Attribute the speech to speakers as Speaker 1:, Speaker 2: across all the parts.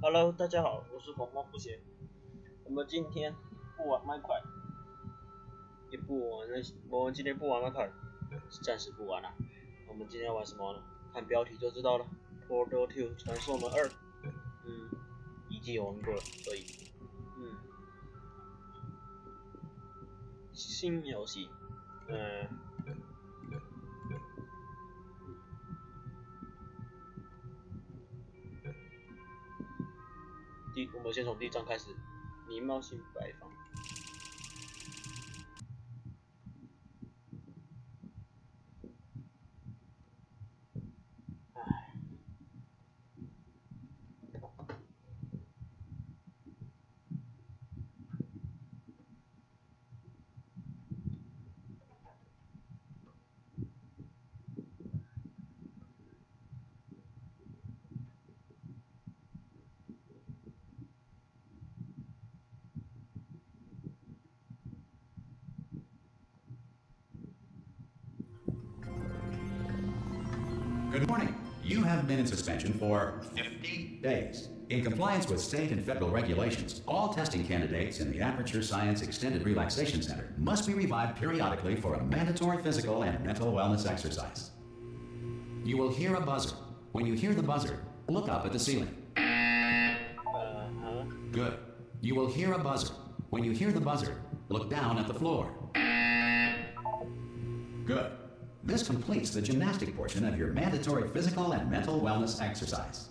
Speaker 1: Hello， 大家好，我是红猫布鞋。我们今天不玩麦块，也不玩我们今天不玩麦块，暂时不玩了。我们今天要玩什么呢？看标题就知道了。portal2 传送门2，已经有玩过了，所以新游戏，我们先从第一章开始，礼貌性拜访。
Speaker 2: Good morning. You have been in suspension for 50 days. In compliance with state and federal regulations, all testing candidates in the Aperture Science Extended Relaxation Center must be revived periodically for a mandatory physical and mental wellness exercise. You will hear a buzzer. When you hear the buzzer, look up at the ceiling. Good. You will hear a buzzer. When you hear the buzzer, look down at the floor. Good. This completes the gymnastic portion of your mandatory physical and mental wellness exercise.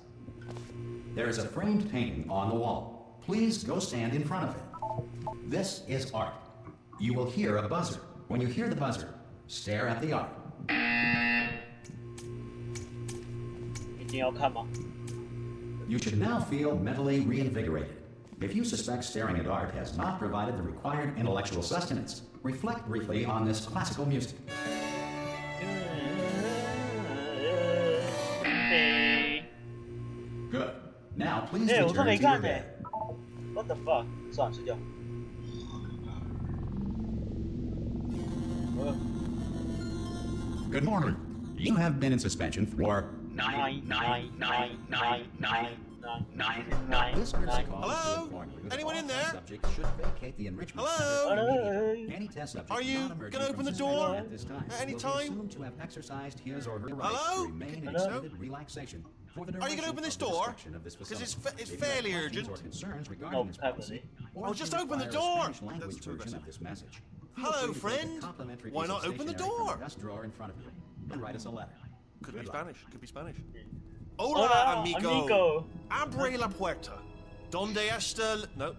Speaker 2: There is a framed painting on the wall. Please go stand in front of it. This is art. You will hear a buzzer. When you hear the buzzer, stare at the art.
Speaker 1: 一定要看吗？
Speaker 2: You should now feel mentally reinvigorated. If you suspect staring at art has not provided the required intellectual sustenance, reflect briefly on this classical music. Good. Now please return to your bed.
Speaker 1: What the fuck? 算了，睡觉。
Speaker 2: Good morning. You have been in suspension for 9. This courtesy call is to inform you that
Speaker 3: Anyone
Speaker 2: all
Speaker 3: in there?
Speaker 2: subjects should vacate the enrichment
Speaker 3: Hello?
Speaker 2: center immediately. Any test subject
Speaker 3: Are you
Speaker 2: not emerging
Speaker 3: gonna
Speaker 2: from
Speaker 3: open the
Speaker 2: suspension
Speaker 3: door
Speaker 2: at this time
Speaker 3: at any
Speaker 2: will be
Speaker 3: time?
Speaker 2: assumed to have exercised his or her rights
Speaker 3: Hello?
Speaker 2: to remain in
Speaker 3: Hello?
Speaker 2: extended relaxation for the
Speaker 3: Are you gonna
Speaker 2: duration
Speaker 3: open this
Speaker 2: of the
Speaker 3: door?
Speaker 2: destruction of this
Speaker 3: Because
Speaker 2: facility.
Speaker 3: it's
Speaker 2: If you have
Speaker 3: fairly
Speaker 2: questions
Speaker 3: urgent.
Speaker 2: or concerns
Speaker 1: No,
Speaker 2: regarding this policy, or
Speaker 3: Oh,
Speaker 2: if
Speaker 3: just
Speaker 2: you
Speaker 3: open the
Speaker 2: require a
Speaker 3: door.
Speaker 2: Spanish language
Speaker 3: That's too
Speaker 2: version
Speaker 3: aggressive.
Speaker 2: of this message, feel
Speaker 3: Hello,
Speaker 2: free to take a
Speaker 3: friend.
Speaker 2: complimentary
Speaker 3: Why
Speaker 2: piece of
Speaker 3: not open the
Speaker 2: stationery from
Speaker 3: door?
Speaker 2: the desk drawer in front of you and write us a letter.
Speaker 3: Could
Speaker 2: Good
Speaker 3: be
Speaker 2: luck.
Speaker 3: Spanish. Could be Spanish.
Speaker 1: Hola,
Speaker 3: Hola, amigo.
Speaker 1: amigo.
Speaker 3: Abre la puerta. Donde está? No.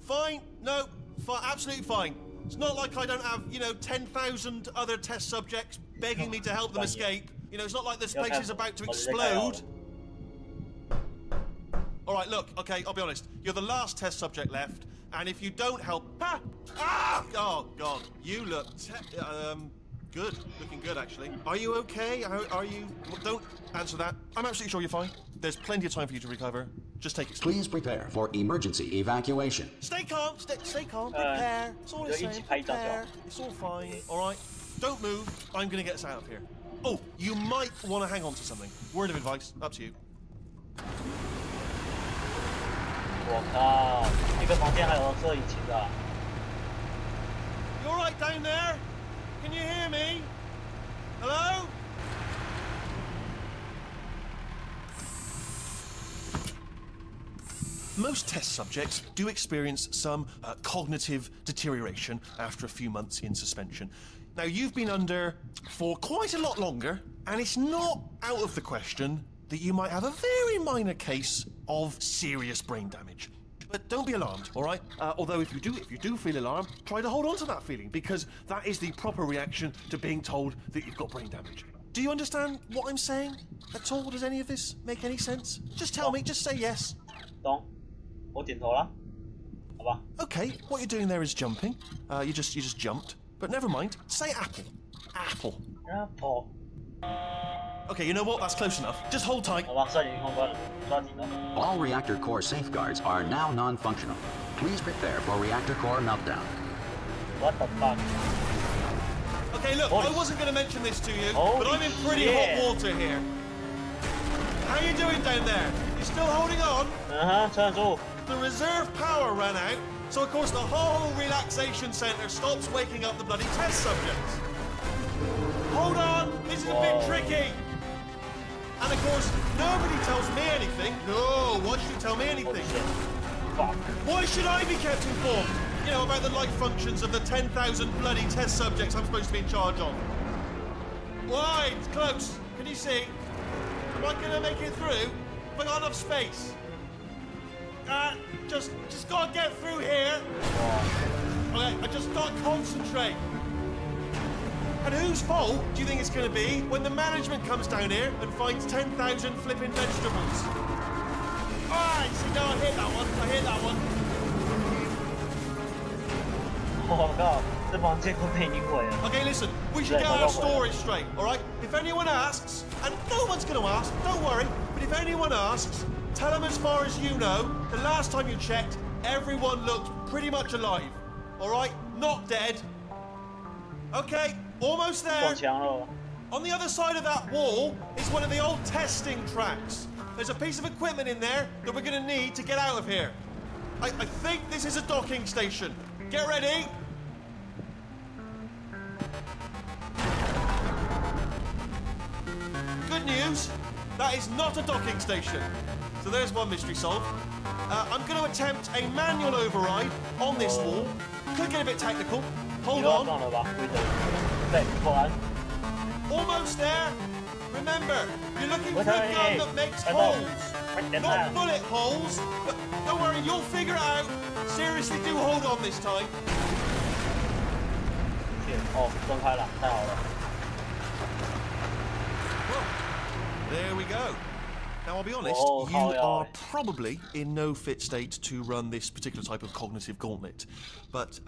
Speaker 3: Fine. No. Absolutely fine. It's not like I don't have, 10,000 other test subjects begging me to help them escape. It's not like this place is about to explode. All right, look. Okay, I'll be honest. You're the last test subject left, and if you don't help, oh God, you look good. Looking good, actually. Are you okay? Are you? Well, don't answer that. I'm absolutely sure you're fine. There's plenty of time for you to recover. Just take it slow.
Speaker 2: Please prepare for emergency evacuation.
Speaker 3: Stay calm. Stay calm. Prepare. It's all the same. Prepare. It's all fine. All right. Don't move. I'm gonna get us out of here. Oh, you might want to hang on to something. Word of advice. Up to you.
Speaker 1: 我靠，那个房间还有摄影机的。
Speaker 3: You all right down there? Can you hear me? Hello? Most test subjects do experience some cognitive deterioration after a few months in suspension. Now, you've been under for quite a lot longer, and it's not out of the question that you might have a very minor case of serious brain damage. But don't be alarmed, all right? Although if you do feel alarmed, try to hold on to that feeling, because that is the proper reaction to being told that you've got brain damage. Do you understand what I'm saying at all? Does any of this make any sense? Just tell me, just say yes.
Speaker 1: 懂，我点头了，好吧。
Speaker 3: Okay, what you're doing there is jumping. You just jumped. But never mind. Say apple. Apple.
Speaker 1: Apple.
Speaker 3: Okay, you know what? That's close enough. Just hold tight.
Speaker 1: 好吧，摄影通关了，抓紧了。
Speaker 2: All reactor core safeguards are now non-functional. Please prepare for reactor core meltdown.
Speaker 1: What the fuck?
Speaker 3: Okay, look, I wasn't going to mention this to you, but I'm in pretty
Speaker 1: shit.
Speaker 3: hot water here. How you doing down there? You still holding on?
Speaker 1: 撑得住。
Speaker 3: The reserve power ran out, so of course the whole relaxation centre stops waking up the bloody test subjects. Hold on, this is a bit tricky. And of course, nobody tells me anything. No, why should you tell me anything?
Speaker 1: Fuck.
Speaker 3: Why should I be kept informed? You know, about the life functions of the 10,000 bloody test subjects I'm supposed to be in charge of. Why? It's close. Can you see? Am I gonna make it through? Have I got enough space? Just gotta get through here. Okay, I just gotta concentrate. And whose fault do you think it's gonna be when the management comes down here and finds 10,000 flipping vegetables? Alright, see, no, I hit that one. I hit that one.
Speaker 1: Oh god, 这房间根本已经毁了。
Speaker 3: Okay, listen, we should get our story straight, alright? If anyone asks, and no one's gonna ask, don't worry, but if anyone asks, tell them as far as you know, the last time you checked, everyone looked pretty much alive. Alright? Not dead. Okay, almost there.
Speaker 1: 撞墙了。
Speaker 3: On the other side of that wall is one of the old testing tracks. There's a piece of equipment in there that we're gonna need to get out of here. I think this is a docking station. Get ready. Good news, that is not a docking station. So there's one mystery solved. I'm going to attempt a manual override on this wall. Could get a bit technical. Hold on. Almost there. Remember, you're looking for a gun that makes holes. Not bullet holes, but don't worry, you'll figure it out. Seriously, do hold on this time.
Speaker 1: 哦，分开了，太好了。
Speaker 3: There we go. Now, I'll be honest, you are probably in no fit state to run this particular type of cognitive gauntlet. But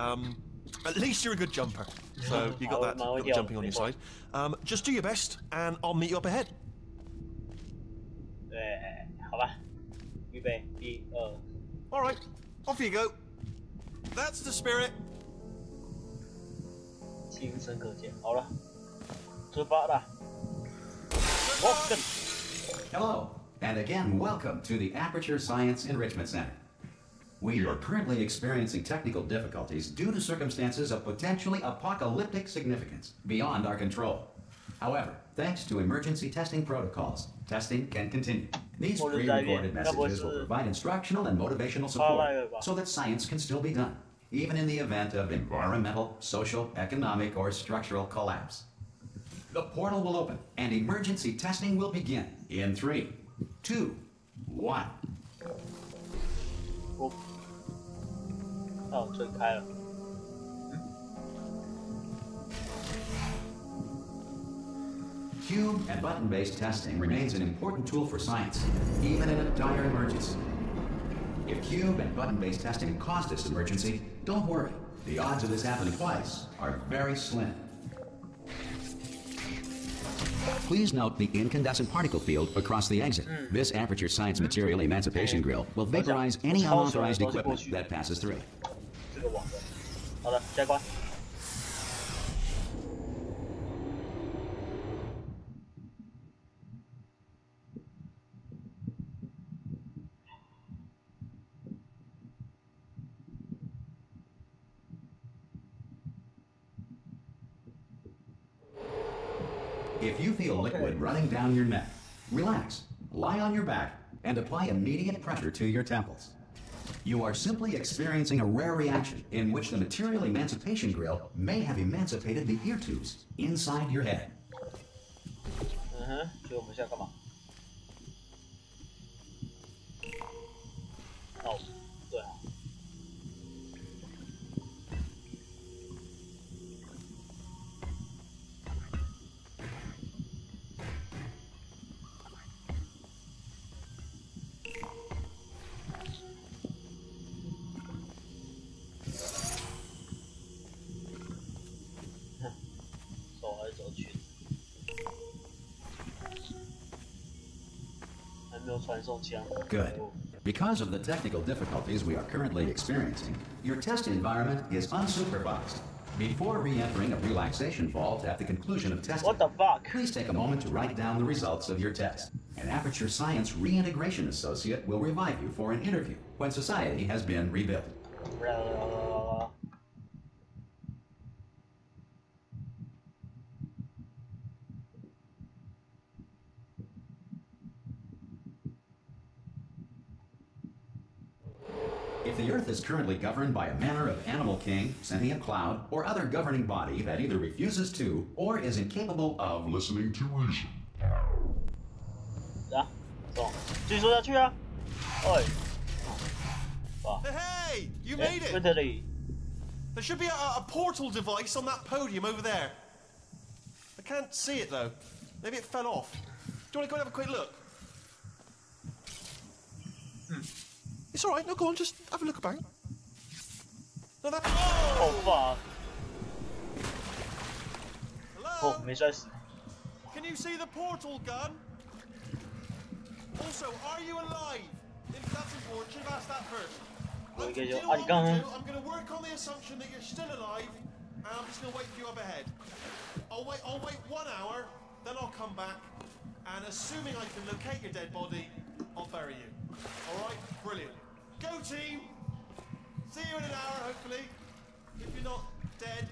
Speaker 3: at least you're a good jumper. So you got that got the jumping on your side. Just do your best, and I'll meet you up ahead.
Speaker 1: 好吧，预备，一二。
Speaker 3: All right, off you go. That's the spirit.
Speaker 1: 精神可见。好了，出发了。
Speaker 2: Hello, and again, welcome to the Aperture Science Enrichment Center. We are currently experiencing technical difficulties due to circumstances of potentially apocalyptic significance beyond our control. However, thanks to emergency testing protocols, testing can continue. These pre-recorded messages will provide instructional and motivational support so that science can still be done, even in the event of environmental, social, economic, or structural collapse. The portal will open, and emergency testing will begin in 3, 2, 1.
Speaker 1: 哦，推开了。
Speaker 2: Cube and button-based testing remains an important tool for science, even in a dire emergency. If cube and button-based testing caused this emergency, don't worry. The odds of this happening twice are very slim. Please note the incandescent particle field across the exit. This Aperture Science Material Emancipation Grill will vaporize any unauthorized equipment that passes through.
Speaker 1: 这个网的。好的，下关。
Speaker 2: If you feel liquid running down your neck, relax, lie on your back, and apply immediate pressure to your temples. You are simply experiencing a rare reaction in which the material emancipation grill may have emancipated the ear tubes inside your head.
Speaker 1: 所以我们现在干嘛？哦，对啊。
Speaker 2: Good. Because of the technical difficulties we are currently experiencing, your test environment is unsupervised. Before re-entering a relaxation vault at the conclusion of testing,
Speaker 1: what the fuck?
Speaker 2: Please take a moment to write down the results of your test. An Aperture Science Reintegration Associate will revive you for an interview when society has been rebuilt. If the Earth is currently governed by a manner of animal king, sentient cloud, or other governing body that either refuses to or is incapable of listening to reason.
Speaker 1: 走，继续说下去啊！哎，哇
Speaker 3: Hey, you made it!
Speaker 1: 在这里，
Speaker 3: There should be a portal device on that podium over there. I can't see it though. Maybe it fell off. Do you want to go and have a quick look? It's alright, no, go on, just have a look about. No, that.
Speaker 1: 好吧，
Speaker 3: Hello?
Speaker 1: 哦，没摔死。
Speaker 3: Can you see the portal gun? Also, are you alive? That's important. Should have asked that first.
Speaker 1: Okay,
Speaker 3: Do you know
Speaker 1: so-
Speaker 3: what I'm going
Speaker 1: Gun.
Speaker 3: to do? I'm going to work on the assumption that you're still alive, and I'm just going to wait for you up ahead. I'll wait 1 hour, then I'll come back, and assuming I can locate your dead body, I'll bury you. All right? Brilliant. Go team. See you in an hour, hopefully. If you're not dead.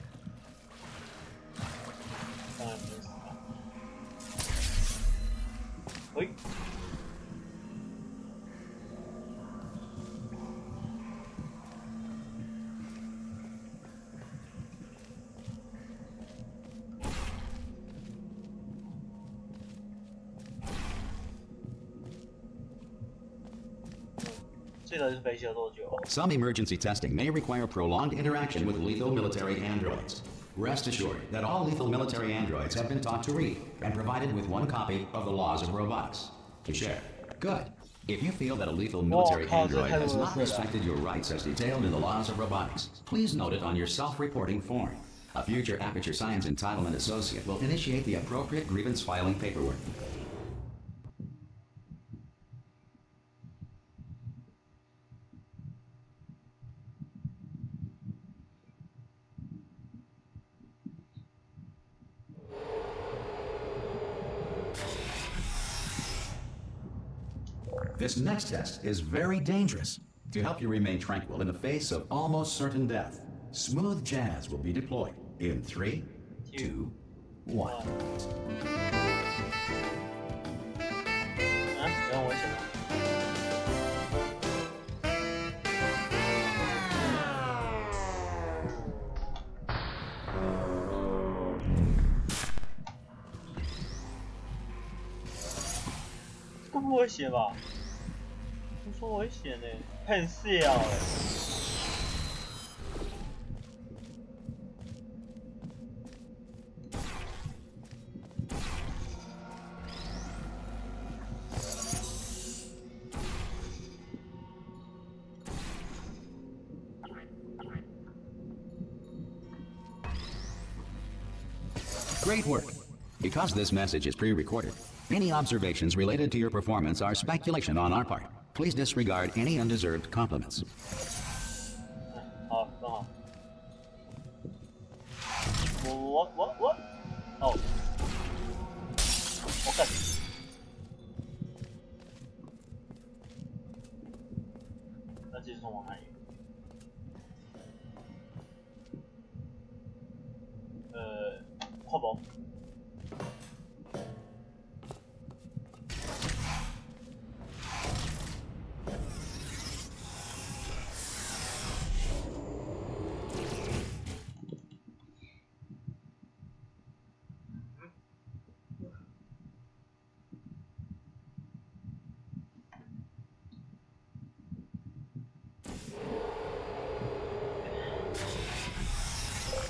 Speaker 1: 当然没死了。喂，这个是飞行了多久？
Speaker 2: Some emergency testing may require prolonged interaction with lethal military androids. Rest assured that all lethal military androids have been taught to read and provided with one copy of the laws of robotics to share. Good. If you feel that a lethal military android has not respected your rights as detailed in the laws of robotics, please note it on your self-reporting form. A future Aperture Science Entitlement Associate will initiate the appropriate grievance filing paperwork. This next test is very dangerous. To help you remain tranquil in the face of almost certain death, smooth jazz will be deployed in 3, 2, 1.
Speaker 1: 啊，不用危险了。这不危险吧？不说危险呢，很笑哎。
Speaker 2: Great work. Because this message is pre-recorded, any observations related to your performance are speculation on our part. Please disregard any undeserved compliments.
Speaker 1: 好，很好。我，哦，我干。那继续从往哪里？泡宝。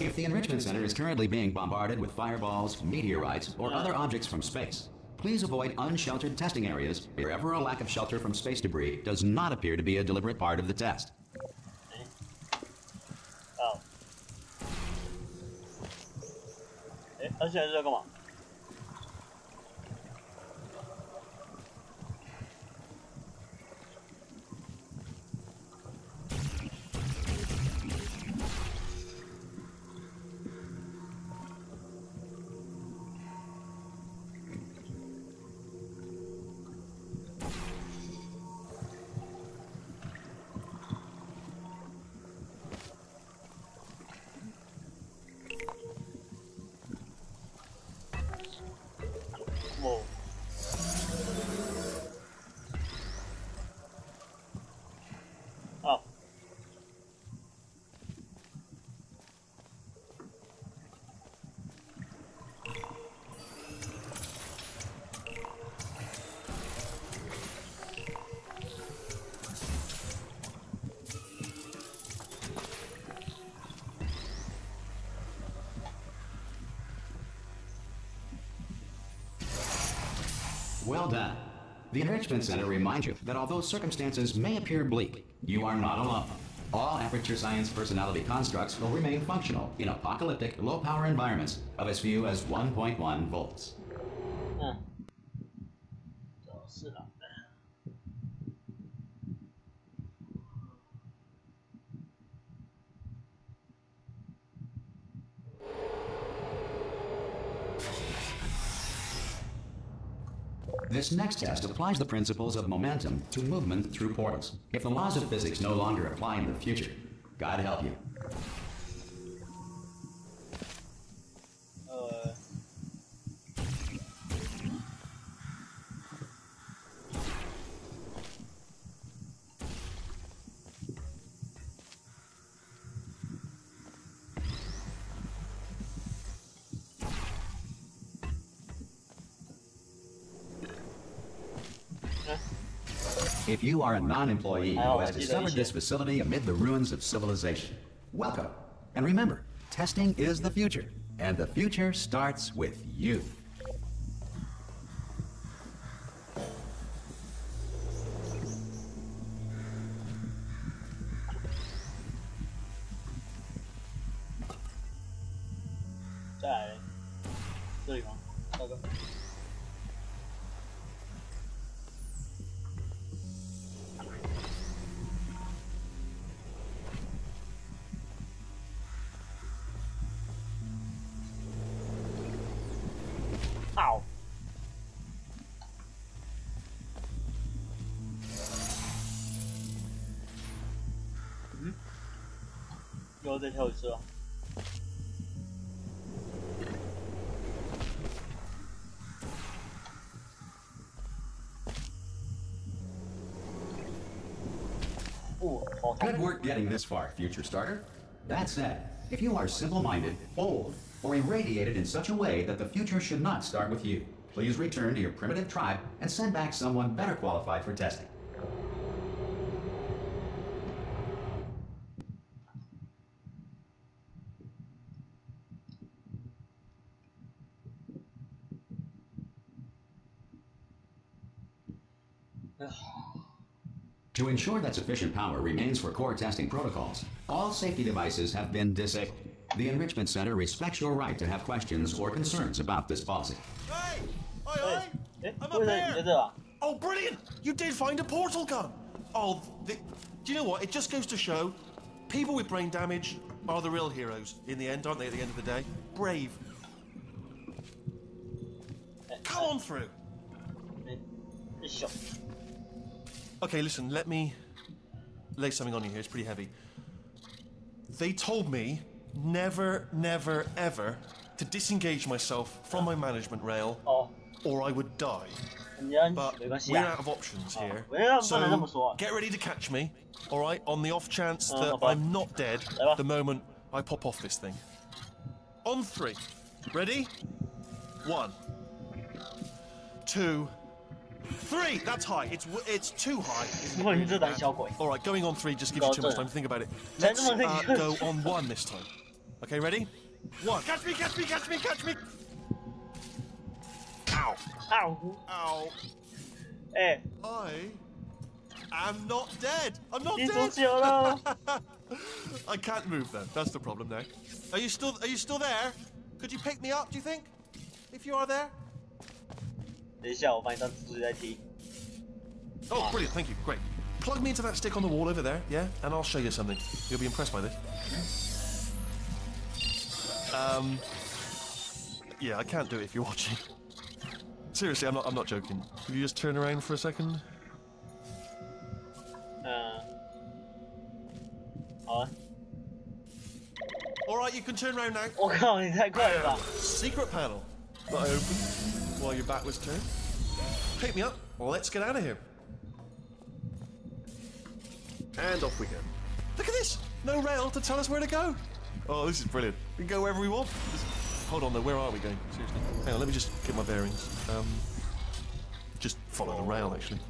Speaker 2: If the Enrichment Center is currently being bombarded with fireballs, meteorites, or other objects from space, please avoid unsheltered testing areas wherever a lack of shelter from space debris does not appear to be a deliberate part of the test.
Speaker 1: 好。他现在是在干嘛？
Speaker 2: Well done. The Enrichment Center reminds you that although circumstances may appear bleak, you are not alone. All Aperture Science personality constructs will remain functional in apocalyptic, low-power environments of as few as 1.1 volts. This next test applies the principles of momentum to movement through portals. If the laws of physics no longer apply in the future, God help you. If you are a non-employee who has discovered this facility amid the ruins of civilization, welcome. And remember, testing is the future, and the future starts with you.
Speaker 1: Ow. 又再跳一次了。
Speaker 2: Good work getting this far, future starter. That said, if you are simple-minded, bold, or irradiated in such a way that the future should not start with you, please return to your primitive tribe and send back someone better qualified for testing. To ensure that sufficient power remains for core testing protocols, all safety devices have been disabled. The Enrichment Center respects your right to have questions or concerns about this policy.
Speaker 3: Hey! Oi, oi! I'm up there! Oh, brilliant! You did find a portal gun! Oh, do you know what? It just goes to show, people with brain damage are the real heroes in the end, aren't they, at the end of the day? Brave. Come on through! Okay, listen, let me lay something on you here. It's pretty heavy. They told me never, never, ever to disengage myself from my management rail or I would die. But we're out of options here. So get ready to catch me, alright, on the off chance that I'm not dead the moment I pop off this thing. On 3. Ready? 1, 2, 3! That's high. It's too high. Alright, going on 3 just gives you too much time to think about it. Let's go on 1 this time. Okay, ready? 1. Catch me, catch me, catch me, catch me! Ow.
Speaker 1: Ow.
Speaker 3: Ow.
Speaker 1: Eh.
Speaker 3: I am not dead. I'm not dead. I can't move though. That's the problem now. Are you still there? Could you pick me up, do you think? If you are there? Oh, brilliant, thank you, great. Plug me into that stick on the wall over there, yeah? And I'll show you something. You'll be impressed by this. Yeah, I can't do it if you're watching. Seriously, I'm not joking. Could you just turn around for a second? Alright, you can turn around now. Secret panel that I opened while your back was turned. Pick me up. Let's get out of here. And off we go. Look at this! No rail to tell us where to go. Oh, this is brilliant. We can go wherever we want. Hold on though, where are we going? Seriously. Hang on, let me just get my bearings. Just follow the rail actually.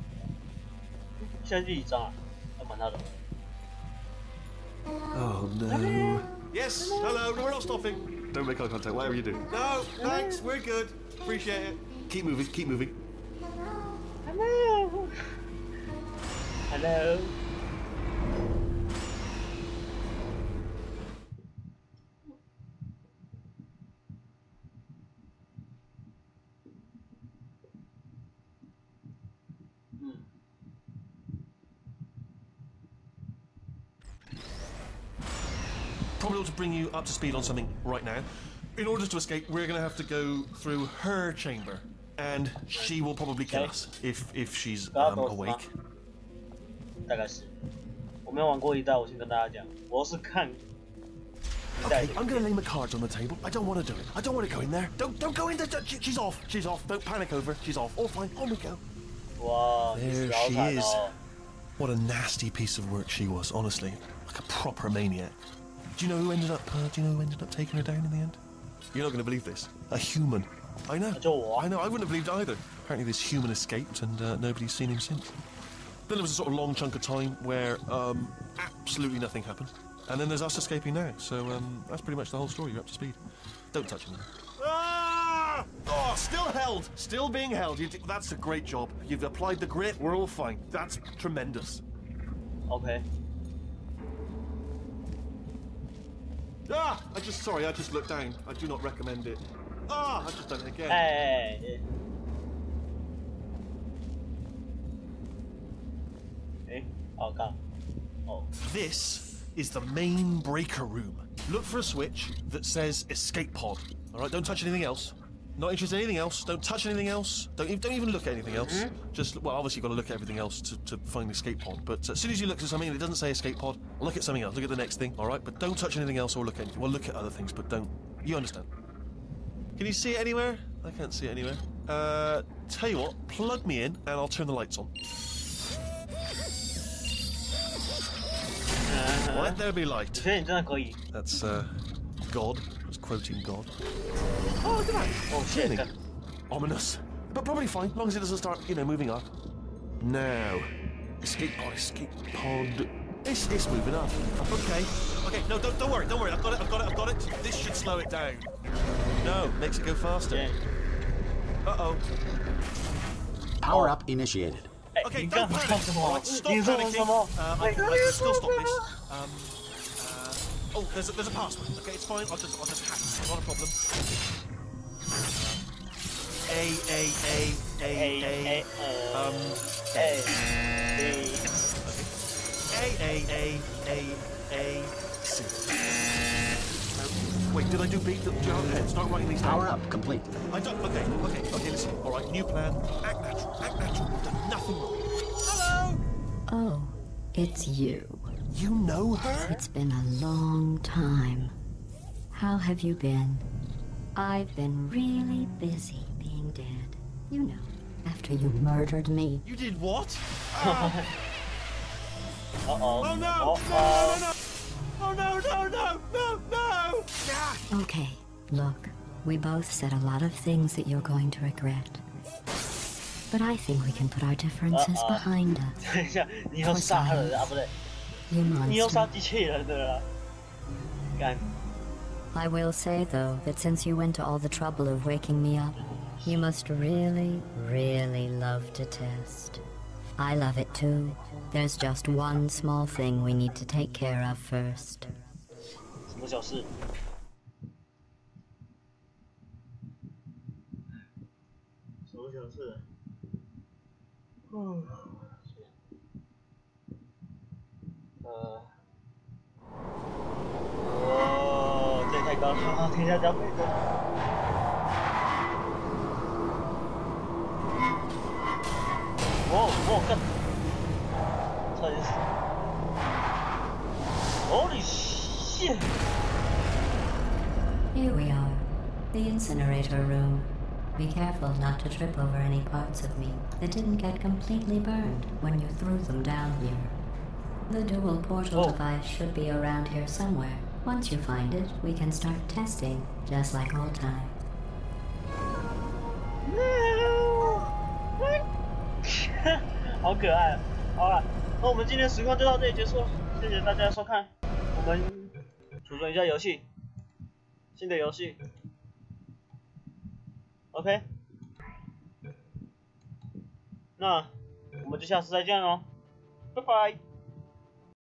Speaker 3: Oh no. Yes, hello, no, we're not stopping. Don't make eye contact, whatever you do. No, thanks, we're good. Appreciate it. Keep moving, keep moving.
Speaker 1: Hello。Probably
Speaker 3: ought to bring you up to speed on something right now. In order to escape, we're going to have to go through her chamber, and she will probably kill us if she's awake.
Speaker 1: 大概是，我没有玩过一代，我先跟大家讲，我是看。
Speaker 3: Okay, I'm going to lay my cards on the table. I don't want to do it. I don't want to go in there. Don't go in there. She's off. She's off. Don't panic over. She's off. All fine. On we go.
Speaker 1: Wow,
Speaker 3: there she is. What a nasty piece of work she was. Honestly, like a proper maniac. Do you know who ended up? Taking her down in the end? You're not going to believe this. A human. I know. I know. I wouldn't have believed either. Apparently, this human escaped, and nobody's seen him since. Then there was a sort of long chunk of time where absolutely nothing happened, and then there's us escaping now. So that's pretty much the whole story. You're up to speed. Don't touch him. Ah! Oh, still held. Still being held. That's a great job. You've applied the grit. We're all fine. That's tremendous.
Speaker 1: Okay.
Speaker 3: Ah! I just looked down. I do not recommend it. Ah! I've just done it again.
Speaker 1: Hey. Hey. Oh god. Oh.
Speaker 3: This is the main breaker room. Look for a switch that says escape pod. All right, don't touch anything else. Not interested in anything else. Don't touch anything else. Don't even look at anything else. Just, well, obviously you've got to look at everything else to find the escape pod. But as soon as you look at something and it doesn't say escape pod, look at something else. Look at the next thing, all right? But don't touch anything else or look at anything. Well, look at other things, but don't. You understand? Can you see it anywhere? I can't see it anywhere. Tell you what, plug me in and I'll turn the lights on. Let there be light. That's God. I was quoting God. Oh, look at that. Oh, shit. Ominous. But probably fine, as long as it doesn't start, moving up. Now. Escape pod. It's moving up. Okay. Okay, no, don't worry. I've got it. This should slow it down. No, makes it go faster. Uh-oh.
Speaker 2: Power up initiated.
Speaker 3: Okay, don't panic. Right, stop panicking. I can still stop this. Oh, there's a password. Okay, it's fine. I'll just hack it. Not a problem. A. C. Wait, did I do B? Start writing these down.
Speaker 2: Power up complete.
Speaker 3: I don't. Okay. Listen. All right, new plan. Act natural. We've done nothing wrong. Hello.
Speaker 4: Oh, it's you.
Speaker 3: You know her?
Speaker 4: It's been a long time. How have you been? I've been really busy being dead. You know, after you murdered me.
Speaker 3: You did what?
Speaker 1: Uh-oh.
Speaker 3: Oh no! Oh no!
Speaker 4: Okay, look, we both said a lot of things that you're going to regret. But I think we can put our differences behind us.
Speaker 1: 等一下，你又杀人啊？不对，
Speaker 4: You
Speaker 1: 你又杀
Speaker 4: monster.
Speaker 1: 机器人的啦！干。
Speaker 4: I will say, though, that since you went to all the trouble of waking me up, you must really, really love to test. I love it too. There's just one small thing we need to take care of first.
Speaker 1: 什么小事？什么小事？哦，这也太高了，等一下，等一下。哦，干！差点死。Holy shit!
Speaker 4: Here we are, the incinerator room. Be careful not to trip over any parts of me that didn't get completely burned when you threw them down here. The dual portal device should be around here somewhere. Once you find it, we can start testing, just like old times.
Speaker 1: No! 好可爱啊！好了，那我们今天实况就到这里结束了，谢谢大家的收看。我们储存一下游戏，新的游戏。OK， 那我们就下次再见喽。拜拜。